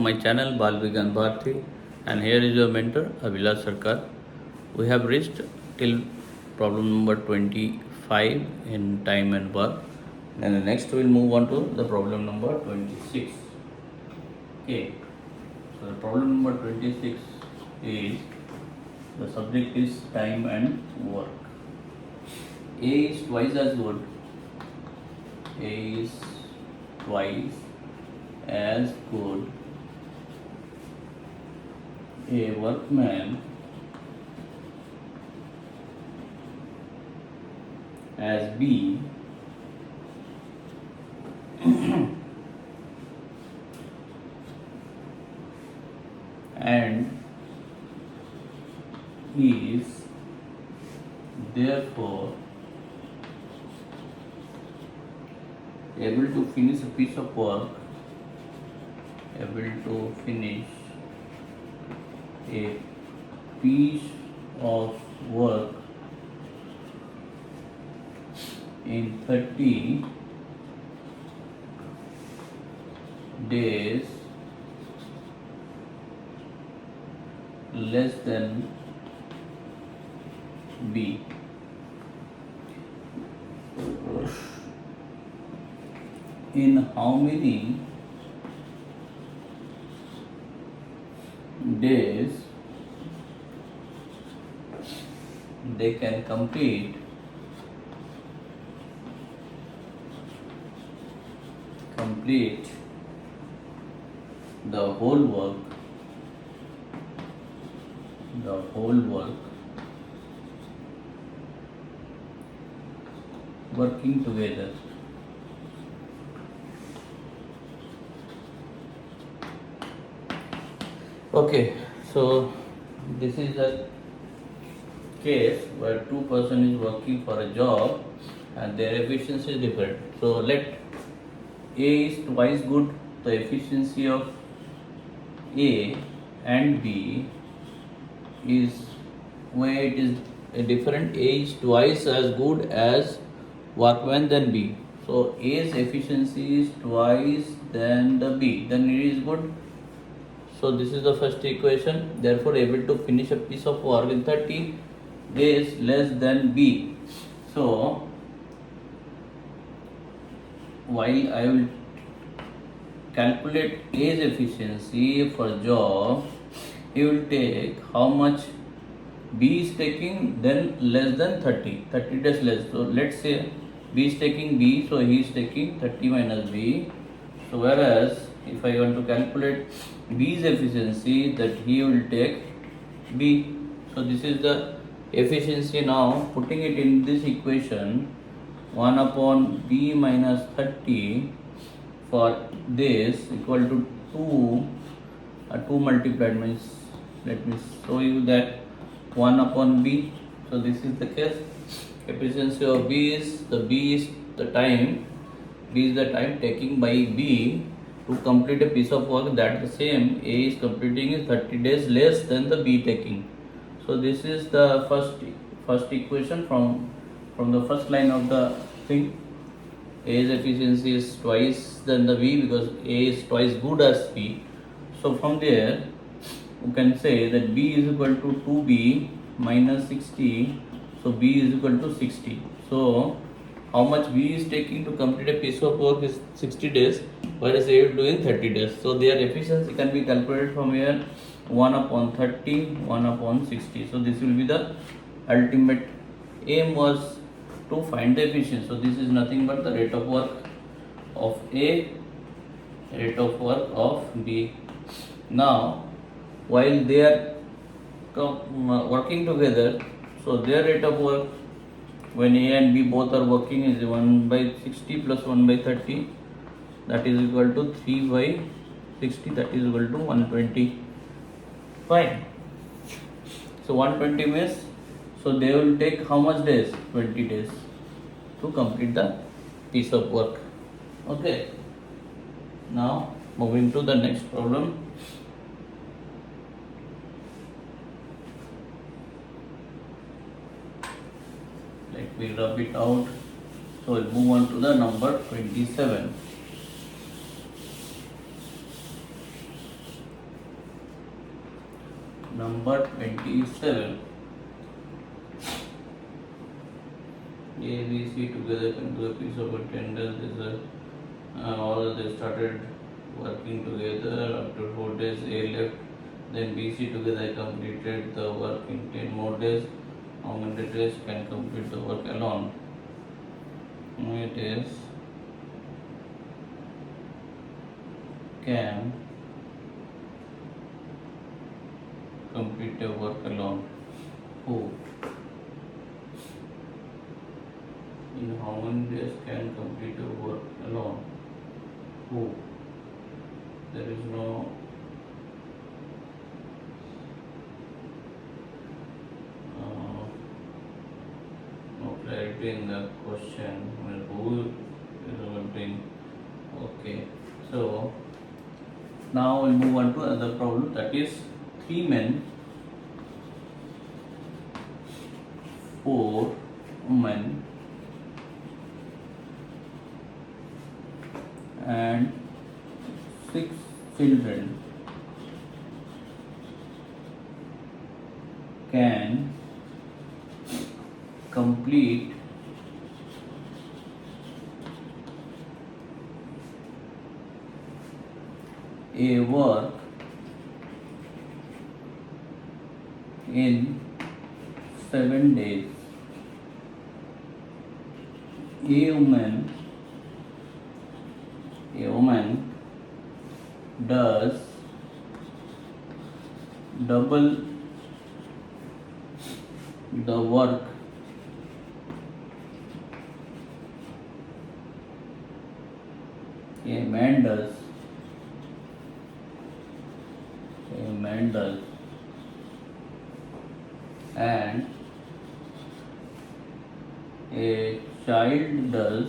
My channel Balvigan Bharti, and here is your mentor Abhilash Sarkar. We have reached till problem number 25 in time and work, and next we'll move on to the problem number 26. Okay, so the problem number 26 is, the subject is time and work. A is twice as good. A is twice as good a workman as B and is therefore able to finish a piece of work, a piece of work in 30 days less than B. In how many days they can complete the whole work working together. Okay, so this is a case where two person is working for a job and their efficiency is different. So let A is twice good, the efficiency of A and B is where it is a different. A is twice as good as workman than B. So A's efficiency is twice than the B, then it is good. So this is the first equation. Therefore able to finish a piece of work in 30 days less than B. So while I will calculate A's efficiency for job, he will take how much B is taking, then less than 30 days less. So let's say B is taking B, so he is taking 30 minus B. So whereas if I want to calculate B's efficiency, that he will take B. So this is the efficiency. Now putting it in this equation, 1 upon B minus 30 for this equal to 2, 2 multiplied means, let me show you that 1 upon B. So this is the case. Efficiency of B is the time taking by B to complete a piece of work that the same A is completing is 30 days less than the B taking. So this is the first equation from the first line of the thing. A's efficiency is twice than the B because A is twice good as B. So from there you can say that B is equal to 2B minus 60. So B is equal to 60. So how much B is taking to complete a piece of work is 60 days, whereas A is doing 30 days. So their efficiency can be calculated from here, 1 upon 30, 1 upon 60. So this will be the ultimate aim was to find the efficiency. So this is nothing but the rate of work of A, rate of work of B. Now while they are working together, so their rate of work when A and B both are working is 1 by 60 plus 1 by 30, that is equal to 3 by 60, that is equal to 120. Fine. So 120 means, so they will take how much days? 20 days to complete the piece of work. Okay. Now moving to the next problem. Let me rub it out. So we'll move on to the number 27. Number 27. A, B, C together come to a piece of attendance. All they started working together. After 4 days, A left. Then B, C together completed the work in 10 more days. How many days can complete the work alone? It is can complete a work alone. Who? In how many days can complete a work alone? Who? There is no clarity in the question. Well, who is working? Okay. So now we'll move on to another problem, that is 3 men, 4 women and 6 children can complete a work in 7 days. A woman does double the work a man does. And a child does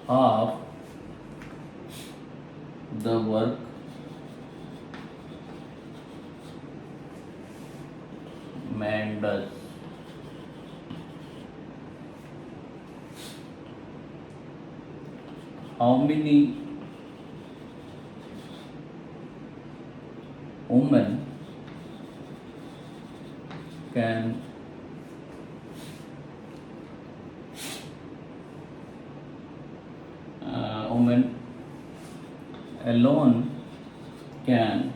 half the work man does. How many women can women alone can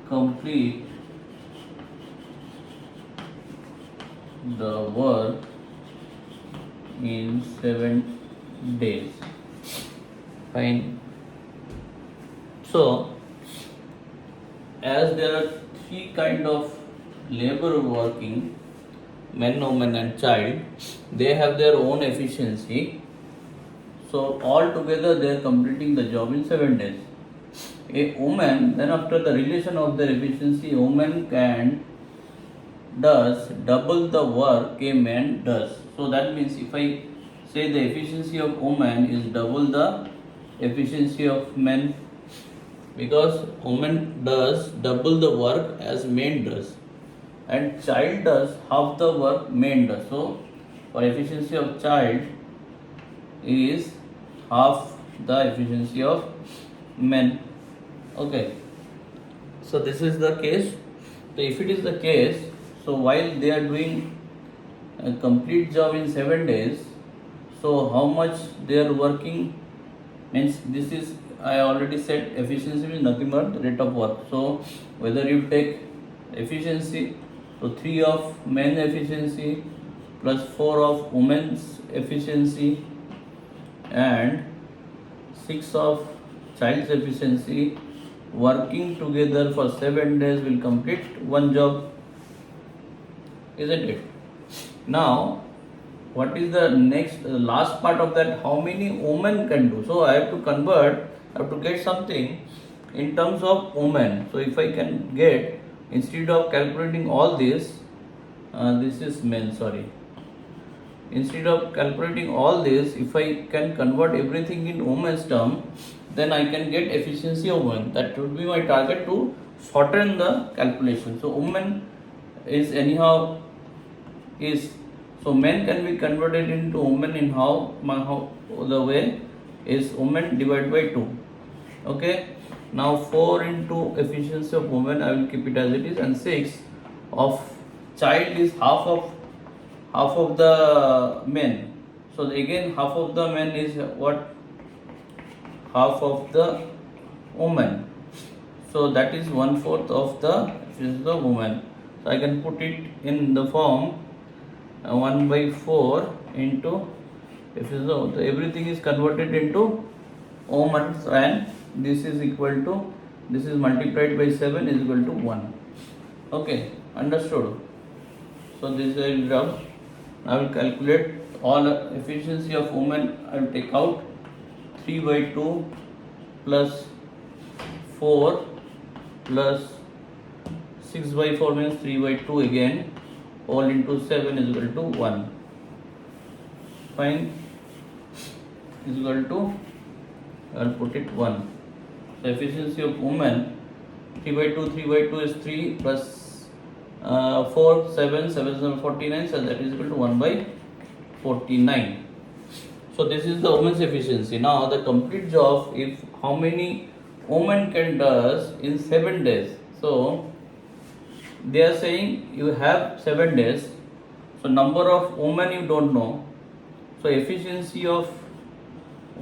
complete the work in 7 days. Fine. So, as there are 3 kind of labor working, men, woman and child, they have their own efficiency. So all together they are completing the job in 7 days. A woman, then after the relation of their efficiency, woman does double the work a man does. So that means if I say the efficiency of woman is double the efficiency of men, because woman does double the work as man does, and child does half the work man does. So for efficiency of child is half the efficiency of men. Okay, so this is the case. So if it is the case, so while they are doing a complete job in 7 days, so how much they are working means, this is, I already said, efficiency is nothing but rate of work. So whether you take efficiency, so 3 of men efficiency plus 4 of women's efficiency and 6 of child's efficiency, working together for 7 days will complete one job, isn't it? Now what is the next last part of that? How many women can do? So I have to convert, I have to get something in terms of women. So if I can get, instead of calculating all this, this is men, sorry. Instead of calculating all this, if I can convert everything in women's term, then I can get efficiency of women. That would be my target to shorten the calculation. So women is anyhow is, so men can be converted into women in how the way is women divided by 2. Okay, Now 4 into efficiency of woman, I will keep it as it is, and 6 of child is half of the men. So again half of the men is what? Half of the woman. So that is 1/4 of the efficiency of woman. So I can put it in the form 1/4 into efficiency of everything is converted into ohms, and this is equal to, this is multiplied by 7 is equal to 1. Okay, understood? So this is I will calculate all efficiency of woman. I will take out 3/2 plus 4 plus 6/4 means 3/2 again, all into 7 is equal to 1. Fine, is equal to, I'll put it 1. The efficiency of woman 3/2 is 3 plus 4, 7, 7 49, so that is equal to 1/49. So this is the woman's efficiency. Now the complete job, if how many women can does in 7 days. So they are saying you have 7 days, so number of women you don't know, so efficiency of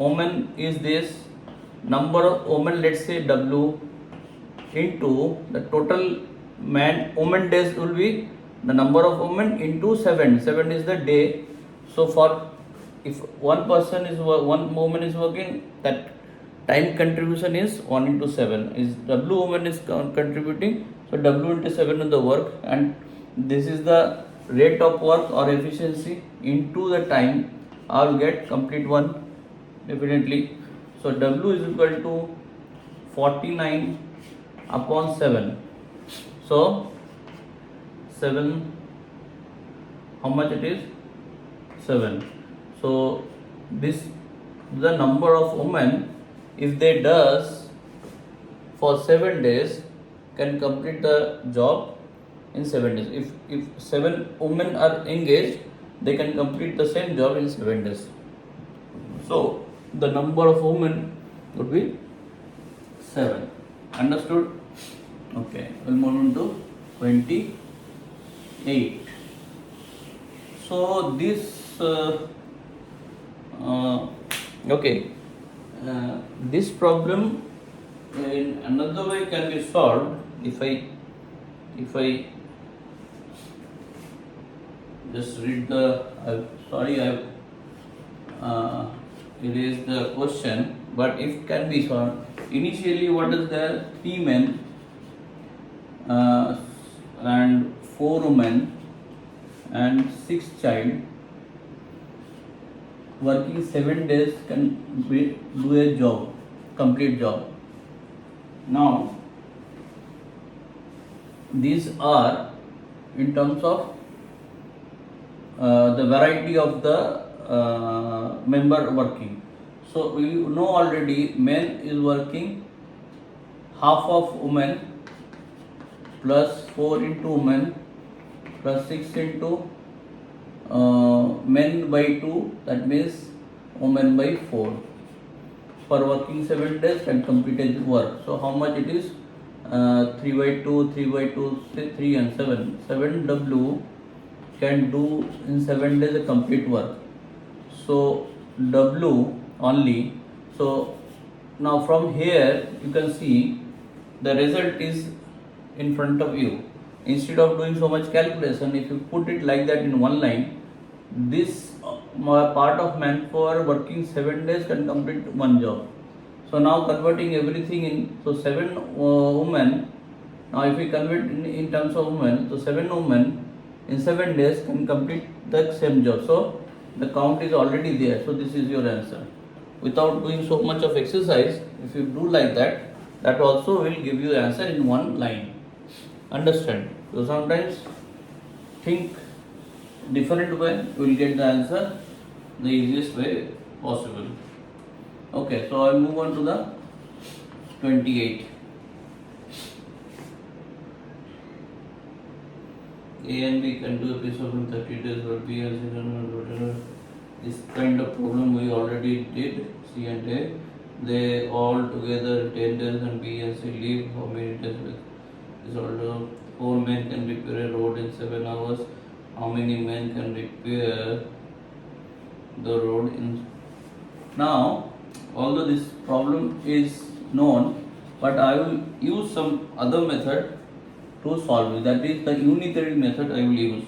women is this, number of women, let's say W, into the total woman days will be the number of women into 7. 7 is the day. So for if one person is one woman is working, that time contribution is 1 into 7 is W woman is contributing, so W into 7 is the work, and this is the rate of work or efficiency into the time. I will get complete one definitely. So W is equal to 49 upon 7. So 7, how much it is? 7. So this the number of women, if they does for 7 days, can complete the job in 7 days. If 7 women are engaged, they can complete the same job in 7 days. So the number of women would be 7. Understood? Okay, we'll move on to 28. So this this problem in another way can be solved if I just read the erase the question, but if can be solved. Initially, what is there? 3 men and 4 women and 6 child working 7 days can do a job, complete job. Now these are in terms of the variety of the member working. So we know already men is working half of women plus 4 into women plus 6 into men by 2, that means women by 4. For working 7 days can complete the work. So how much it is? 3/2, 3/2, 3 and 7. 7 W can do in 7 days a complete work. So W only. So now from here you can see the result is in front of you. Instead of doing so much calculation, if you put it like that in one line, this part of manpower working 7 days can complete one job. So now converting everything in, so 7 women, now if we convert in terms of women, so 7 women in 7 days can complete the same job. So the count is already there. So this is your answer. Without doing so much of exercise, if you do like that, that also will give you answer in one line. Understand? So sometimes think different way, you will get the answer the easiest way possible. Okay, so I'll move on to the 28. A and B can do a piece of 30 days, but B and C, this kind of problem we already did. C and A. they all together 10 days and B and C leave how many days with this order? 4 men can repair a road in 7 hours. How many men can repair the road in? Now, although this problem is known, but I will use some other method to solve it. That is the unitary method I will use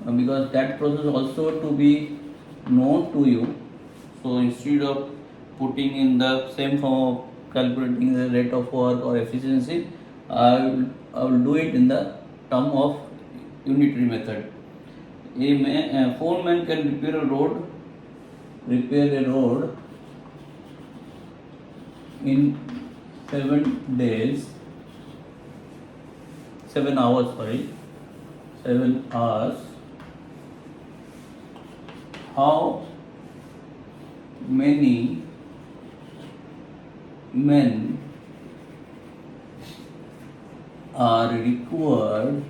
because that process also to be known to you. So instead of putting in the same form of calculating the rate of work or efficiency, I will do it in the term of unitary method. A foreman can repair a road in 7 days, 7 hours, 7 hours. How many men are required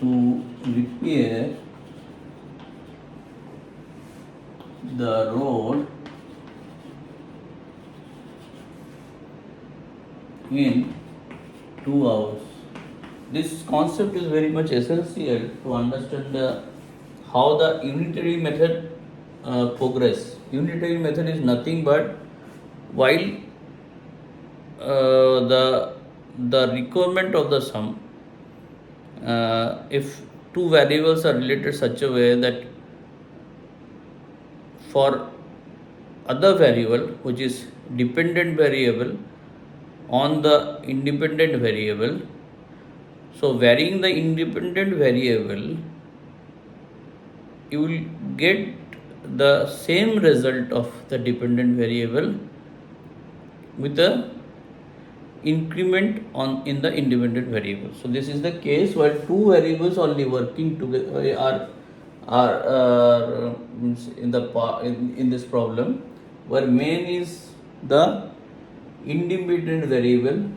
to repair the road in 2 hours? This concept is very much essential to understand how the unitary method progress. Unitary method is nothing but while the requirement of the sum, if two variables are related such a way that for other variable which is dependent variable on the independent variable, so varying the independent variable, you will get the same result of the dependent variable with the increment on in the independent variable. So this is the case where two variables only working together are in this problem, where main is the independent variable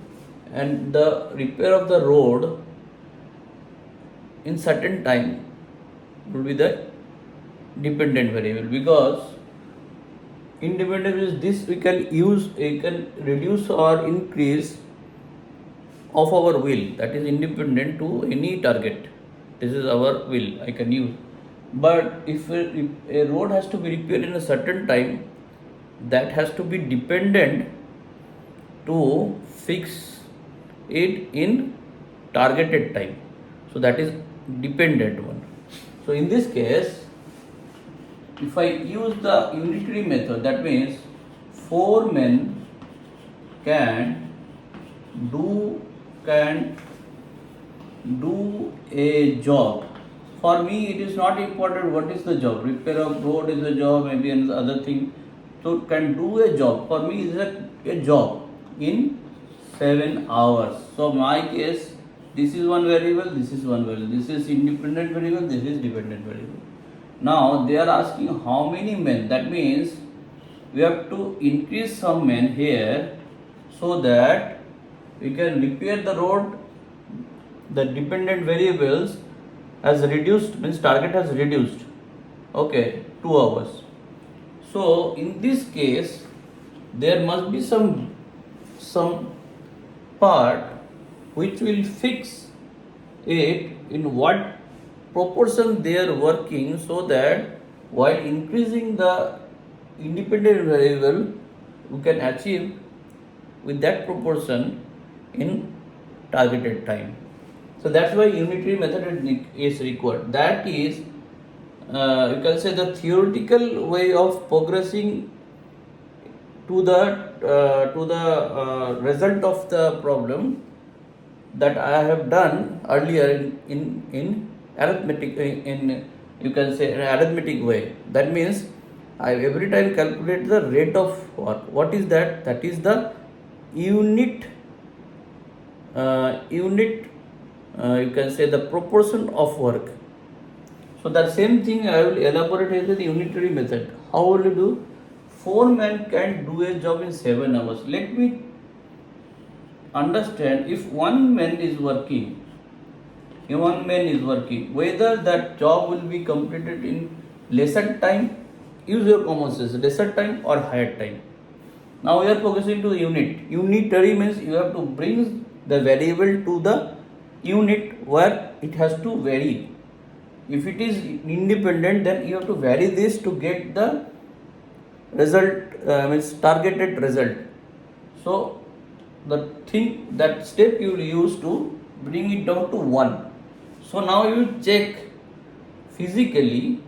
and the repair of the road in certain time will be the dependent variable, because independent is this we can reduce or increase of our will, that is independent to any target. This is our will I can use. But if a road has to be repaired in a certain time, that has to be dependent to fix it in targeted time. So that is dependent one. So in this case, if I use the unitary method, that means 4 men can do a job. For me, it is not important what is the job. Repair of road is a job, maybe another thing. So can do a job. For me, it is a job in 7 hours. So my case, this is one variable, this is one variable. This is independent variable, this is dependent variable. Now they are asking how many men. That means we have to increase some men here so that we can repair the road. The dependent variables has reduced, means target has reduced. Okay, 2 hours. So in this case, there must be some part which will fix it in what proportion they are working, so that while increasing the independent variable, we can achieve with that proportion in targeted time. So that's why unitary method is required. That is, you can say, the theoretical way of progressing to the result of the problem that I have done earlier in arithmetic, in you can say arithmetic way. That means I every time calculate the rate of work. What is that? That is the unit. You can say the proportion of work. So that same thing I will elaborate in the unitary method. How will you do? 4 men can do a job in 7 hours. Let me understand, if one man is working, whether that job will be completed in lesser time use your common sense, lesser time or higher time. Now we are focusing to the unit. Unitary means you have to bring the variable to the unit where it has to vary. If it is independent, then you have to vary this to get the result, means targeted result. So the thing, that step you will use to bring it down to 1. So now you check physically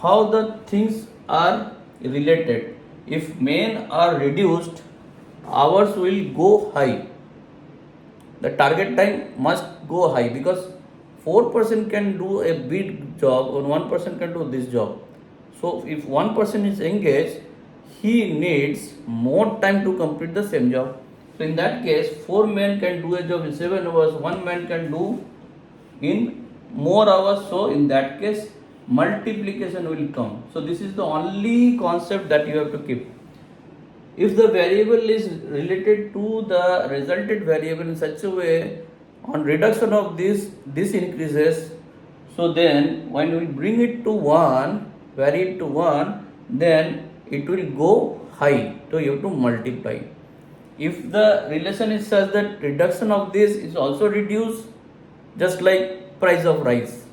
how the things are related. If men are reduced, hours will go high. The target time must go high, because 4% can do a big job or 1% can do this job. So if one person is engaged, he needs more time to complete the same job. So in that case, 4 men can do a job in 7 hours, 1 man can do in more hours. So in that case, multiplication will come. So this is the only concept that you have to keep. If the variable is related to the resultant variable in such a way, on reduction of this increases. So then when we bring it to 1, vary it to 1, then it will go high. So you have to multiply. If the relation is such that reduction of this is also reduced, just like price of rice.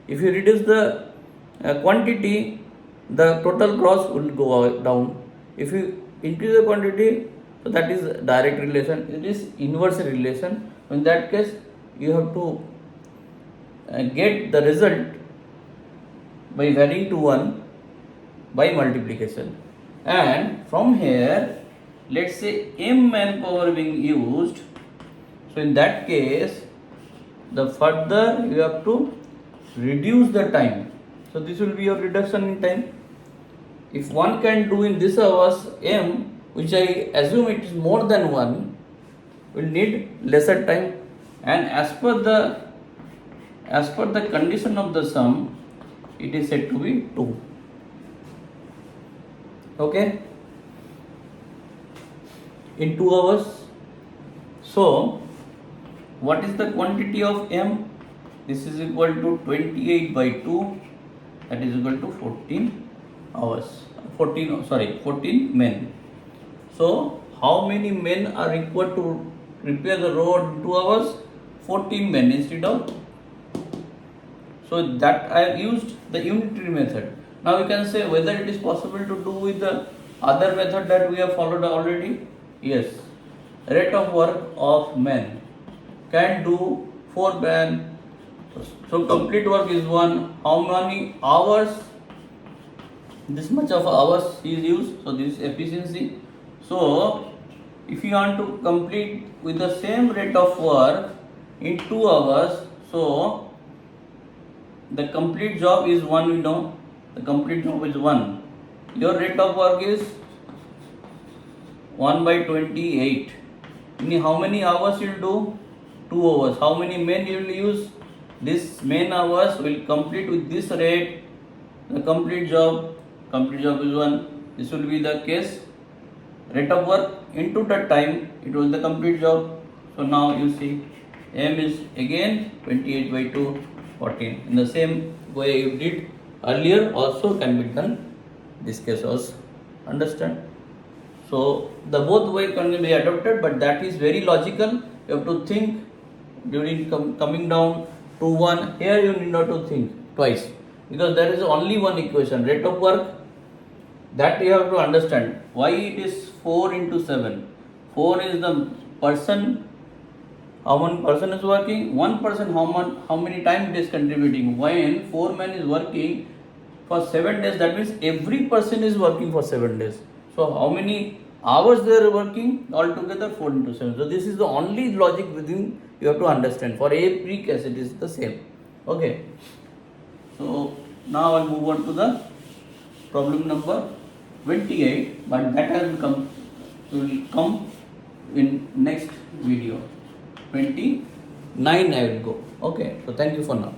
If you reduce the quantity, the total cost will go down. If you increase the quantity, so that is direct relation. It is inverse relation. In that case, you have to get the result by varying to 1 by multiplication. And from here, let's say m manpower being used. So in that case, the further you have to reduce the time. So this will be your reduction in time. If one can do in this hours m, which I assume it is more than 1, will need lesser time. And as per the condition of the sum, it is said to be 2. Okay, in 2 hours. So what is the quantity of m? This is equal to 28 by 2, that is equal to 14 hours. 14 men. So how many men are required to repair the road in 2 hours? 14 men instead of. So that I have used the unitary method. Now you can say whether it is possible to do with the other method that we have followed already. Yes, rate of work of men can do 4 men. So complete work is 1. How many hours? This much of hours is used. So this is efficiency. So if you want to complete with the same rate of work in 2 hours, so the complete job is 1, we know. The complete job is 1. Your rate of work is 1 by 28. Meaning how many hours you will do? 2 hours. How many men you will use? This men hours will complete with this rate. The complete job is 1. This will be the case. Rate of work into the time, it was the complete job. So now you see m is again 28 by 2, 14. In the same way you did earlier also can be done this case also. Understand? So the both way can be adopted, but that is very logical. You have to think during coming down to 1. Here you need not to think twice, because there is only one equation, rate of work. That you have to understand why it is 4 into 7. 4 is the person, how one person is working. 1 person, how many time it is contributing. When 4 men is working for 7 days, that means every person is working for 7 days. So how many hours they are working? Altogether 4 into 7. So this is the only logic within you have to understand. For every case it is the same. Okay. So now I'll move on to the problem number 28, but that will come in next video. 29 I will go. Okay. So thank you for now.